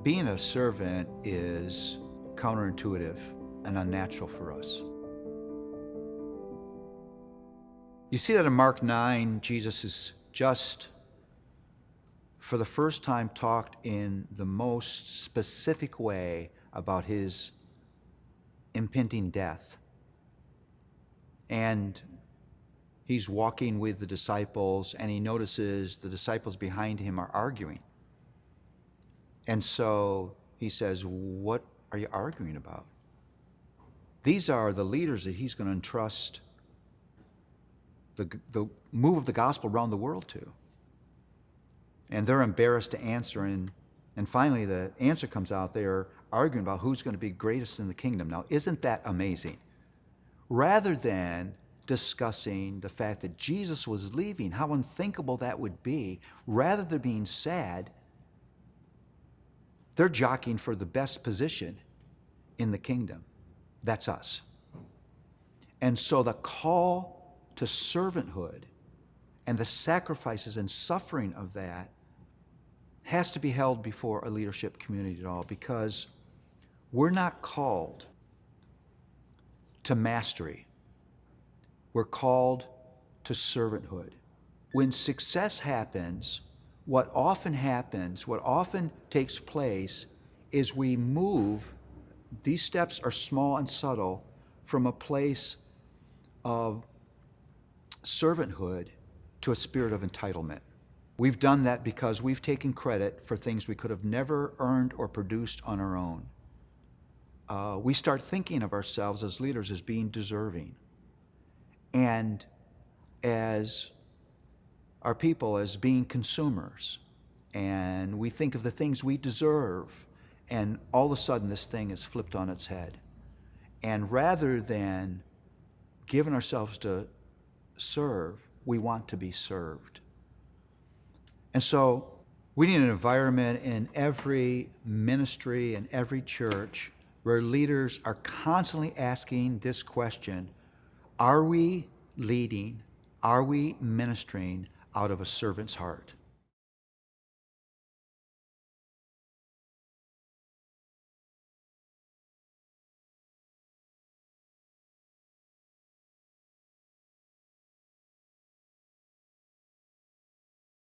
Being a servant is counterintuitive and unnatural for us. You see that in Mark 9, Jesus is just, for the first time, talked in the most specific way about his impending death. And he's walking with the disciples, and he notices the disciples behind him are arguing. And so he says, "What are you arguing about?" These are the leaders that he's going to entrust the move of the gospel around the world to. And they're embarrassed to answer, and finally the answer comes out. They're arguing about who's going to be greatest in the kingdom. Now, isn't that amazing? Rather than discussing the fact that Jesus was leaving, how unthinkable that would be, rather than being sad, they're jockeying for the best position in the kingdom. That's us. And so the call to servanthood and the sacrifices and suffering of that has to be held before a leadership community at all, because we're not called to mastery. We're called to servanthood. When success happens, what often takes place is we move, these steps are small and subtle, from a place of servanthood to a spirit of entitlement. We've done that because we've taken credit for things we could have never earned or produced on our own. We start thinking of ourselves as leaders as being deserving, and as our people as being consumers. And we think of the things we deserve, and all of a sudden this thing is flipped on its head. And rather than giving ourselves to serve, we want to be served. And so we need an environment in every ministry and every church where leaders are constantly asking this question: are we leading, are we ministering out of a servant's heart?